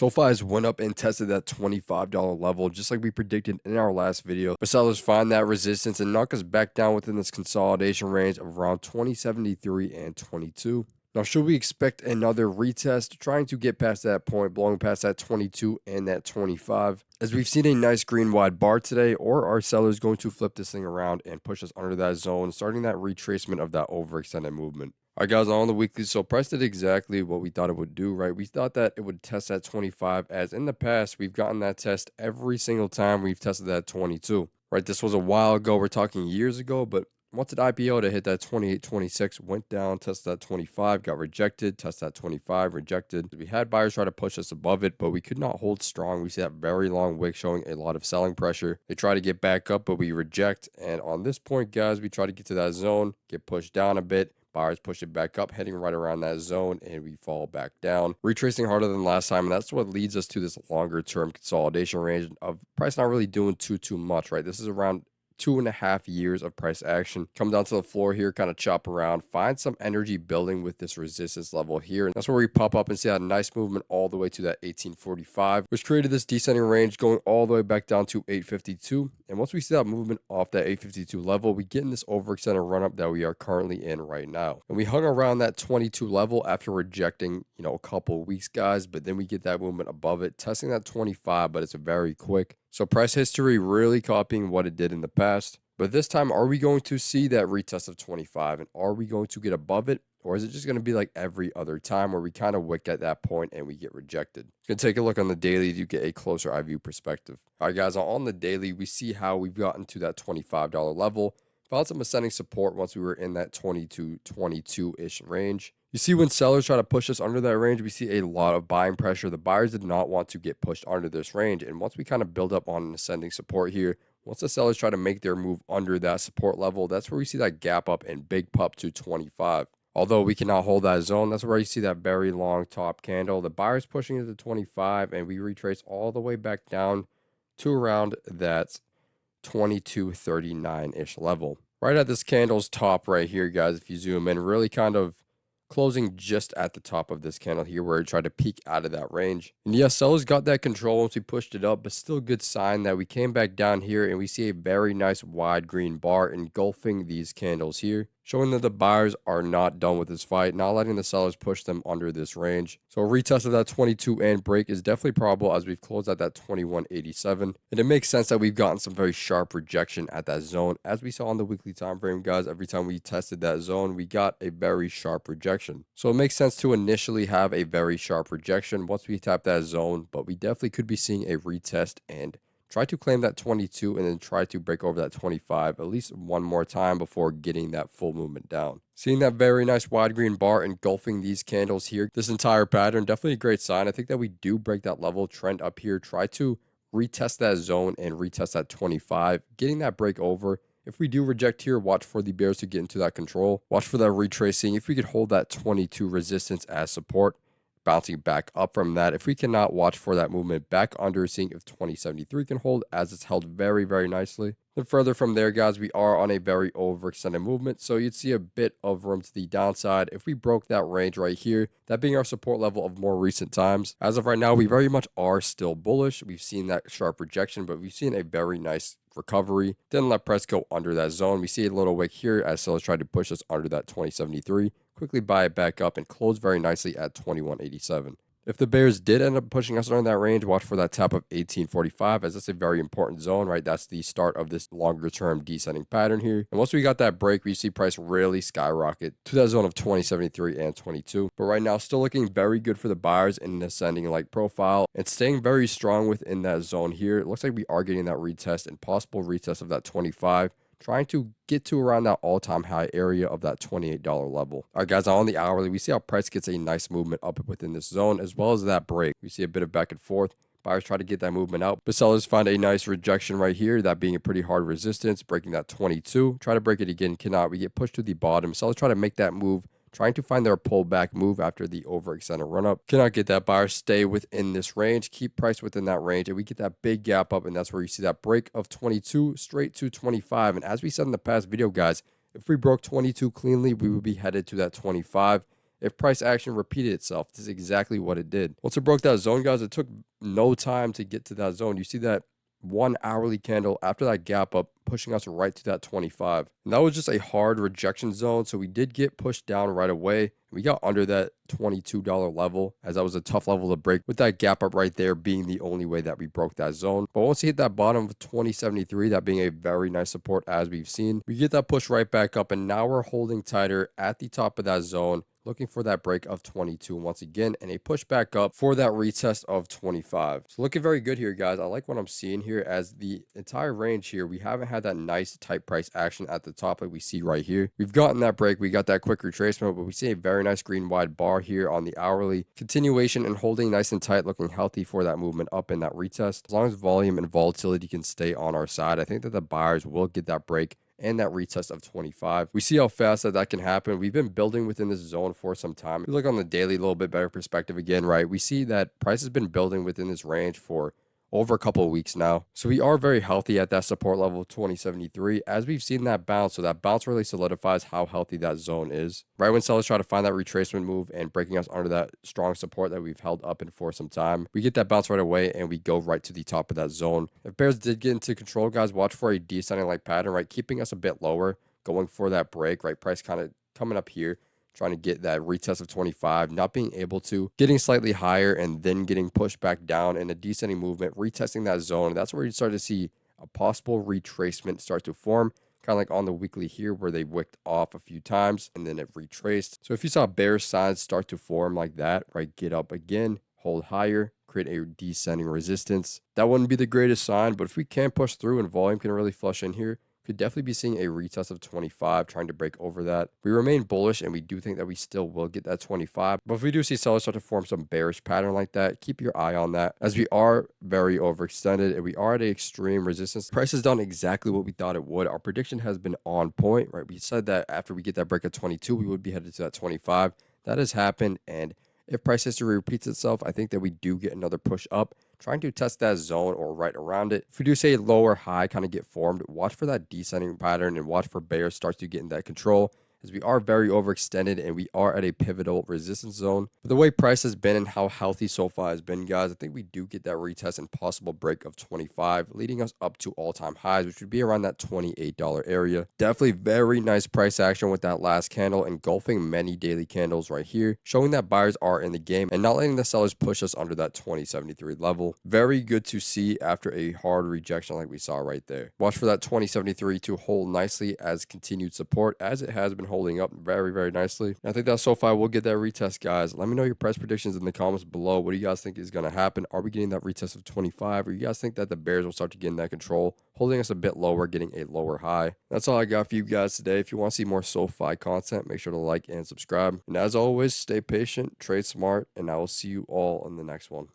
SoFi has went up and tested that $25 level just like we predicted in our last video, but sellers find that resistance and knock us back down within this consolidation range of around 2073 and 22. Now, should we expect another retest, trying to get past that point, blowing past that 22 and that 25? As we've seen a nice green wide bar today, or are sellers going to flip this thing around and push us under that zone, starting that retracement of that overextended movement? All right, guys, on the weekly, so price did exactly what we thought it would do, right? We thought that it would test that 25, as in the past, we've gotten that test every single time we've tested that 22, right? This was a while ago. We're talking years ago, but once it IPO to hit that 28, 26, went down, tested that 25, got rejected, tested that 25, rejected. We had buyers try to push us above it, but we could not hold strong. We see that very long wick showing a lot of selling pressure. They try to get back up, but we reject. And on this point, guys, we try to get to that zone, get pushed down a bit. Buyers push it back up, heading right around that zone, and we fall back down, retracing harder than last time. And that's what leads us to this longer term consolidation range of price not really doing too much, right? This is around 2.5 years of price action. Come down to the floor here, kind of chop around, find some energy building with this resistance level here. And that's where we pop up and see that nice movement all the way to that 1845, which created this descending range going all the way back down to 852. And once we see that movement off that 852 level, we get in this overextended run up that we are currently in right now. And we hung around that 22 level after rejecting, a couple of weeks, guys, but then we get that movement above it, testing that 25, but it's very quick. So price history really copying what it did in the past. But this time, are we going to see that retest of 25? And are we going to get above it? Or is it just going to be like every other time where we kind of wick at that point and we get rejected? You can take a look on the daily to get a closer eye view perspective. All right, guys, on the daily, we see how we've gotten to that $25 level. Found some ascending support once we were in that 22-ish range. You see, when sellers try to push us under that range, we see a lot of buying pressure. The buyers did not want to get pushed under this range. And once we kind of build up on an ascending support here, once the sellers try to make their move under that support level, that's where we see that gap up and big pup to 25. Although we cannot hold that zone, that's where you see that very long top candle. The buyers pushing into 25, and we retrace all the way back down to around that 2239-ish level. Right at this candle's top right here, guys, if you zoom in, really kind of closing just at the top of this candle here where it tried to peek out of that range. And yes, sellers got that control once we pushed it up, but still a good sign that we came back down here and we see a very nice wide green bar engulfing these candles here, showing that the buyers are not done with this fight, not letting the sellers push them under this range. So a retest of that 22 and break is definitely probable as we've closed at that 2187. And it makes sense that we've gotten some very sharp rejection at that zone. As we saw on the weekly time frame, guys, every time we tested that zone, we got a very sharp rejection. So it makes sense to initially have a very sharp rejection once we tap that zone, but we definitely could be seeing a retest and try to claim that 22 and then try to break over that 25 at least one more time before getting that full movement down. Seeing that very nice wide green bar engulfing these candles here, this entire pattern, definitely a great sign. I think that we do break that level trend up here, try to retest that zone and retest that 25, getting that break over. If we do reject here, watch for the bears to get into that control. Watch for that retracing. If we could hold that 22 resistance as support, bouncing back up from that. If we cannot, watch for that movement back under, seeing if 2073 can hold, as it's held very nicely. Then further from there, guys, we are on a very overextended movement, so you'd see a bit of room to the downside if we broke that range right here, that being our support level of more recent times. As of right now, we very much are still bullish. We've seen that sharp rejection, but we've seen a very nice recovery. Didn't let price go under that zone. We see a little wick here as sellers tried to push us under that 2073. Quickly buy it back up and close very nicely at 2187. If the bears did end up pushing us under that range, watch for that tap of 1845, as that's a very important zone, right? That's the start of this longer term descending pattern here. And once we got that break, we see price really skyrocket to that zone of 2073 and 22. But right now, still looking very good for the buyers in an ascending like profile and staying very strong within that zone here. It looks like we are getting that retest and possible retest of that 25. Trying to get to around that all-time high area of that $28 level. All right, guys, on the hourly, we see how price gets a nice movement up within this zone, as well as that break. We see a bit of back and forth. Buyers try to get that movement out, but sellers find a nice rejection right here, that being a pretty hard resistance, breaking that 22. Try to break it again, cannot. We get pushed to the bottom. Sellers try to make that move, trying to find their pullback move after the overextended run up. Cannot get that. Buyers stay within this range, keep price within that range, and we get that big gap up, and that's where you see that break of 22 straight to 25. And as we said in the past video, guys, if we broke 22 cleanly, we would be headed to that 25. if price action repeated itself. This is exactly what it did. Once it broke that zone, guys, it took no time to get to that zone. You see that 1 hourly candle after that gap up, pushing us right to that 25. And that was just a hard rejection zone. So we did get pushed down right away. We got under that $22 level, as that was a tough level to break, with that gap up right there being the only way that we broke that zone. But once we hit that bottom of 2073, that being a very nice support as we've seen, we get that push right back up, and now we're holding tighter at the top of that zone, looking for that break of 22 once again, and a push back up for that retest of 25. So looking very good here, guys. I like what I'm seeing here, as the entire range here, we haven't had that nice tight price action at the top like we see right here. We've gotten that break, we got that quick retracement, but we see a very nice green wide bar here on the hourly. Continuation and holding nice and tight, looking healthy for that movement up in that retest. As long as volume and volatility can stay on our side, I think that the buyers will get that break and that retest of 25. We see how fast that can happen. We've been building within this zone for some time. If you look on the daily, a little bit better perspective again, right? We see that price has been building within this range for over a couple of weeks now. So we are very healthy at that support level of 2073, as we've seen that bounce. So that bounce really solidifies how healthy that zone is. Right when sellers try to find that retracement move and breaking us under that strong support that we've held up in for some time, we get that bounce right away and we go right to the top of that zone. If bears did get into control, guys, watch for a descending like pattern, right? Keeping us a bit lower, going for that break, right? Price kind of coming up here, trying to get that retest of 25, not being able to, getting slightly higher and then getting pushed back down in a descending movement, retesting that zone. That's where you start to see a possible retracement start to form, kind of like on the weekly here where they wicked off a few times and then it retraced. So if you saw bear signs start to form like that, right, get up again, hold higher, create a descending resistance, that wouldn't be the greatest sign. But if we can push through and volume can really flush in here, could definitely be seeing a retest of 25, trying to break over that. We remain bullish, and we do think that we still will get that 25. But if we do see sellers start to form some bearish pattern like that, keep your eye on that, as we are very overextended and we are at an extreme resistance. Price has done exactly what we thought it would. Our prediction has been on point, right? We said that after we get that break at 22, we would be headed to that 25. That has happened, and if price history repeats itself, I think that we do get another push up, trying to test that zone or right around it. If we do say a lower high kind of get formed, watch for that descending pattern and watch for bears starts to get in that control, as we are very overextended and we are at a pivotal resistance zone. But the way price has been and how healthy SoFi has been, guys, I think we do get that retest and possible break of 25, leading us up to all-time highs, which would be around that $28 area. Definitely very nice price action with that last candle, engulfing many daily candles right here, showing that buyers are in the game and not letting the sellers push us under that 2073 level. Very good to see after a hard rejection like we saw right there. Watch for that 2073 to hold nicely as continued support, as it has been holding up very, very nicely. I think that SoFi will get that retest, guys. Let me know your price predictions in the comments below. What do you guys think is going to happen? Are we getting that retest of 25? Or you guys think that the bears will start to get in that control, holding us a bit lower, getting a lower high? That's all I got for you guys today. If you want to see more SoFi content, make sure to like and subscribe. And as always, stay patient, trade smart, and I will see you all in the next one.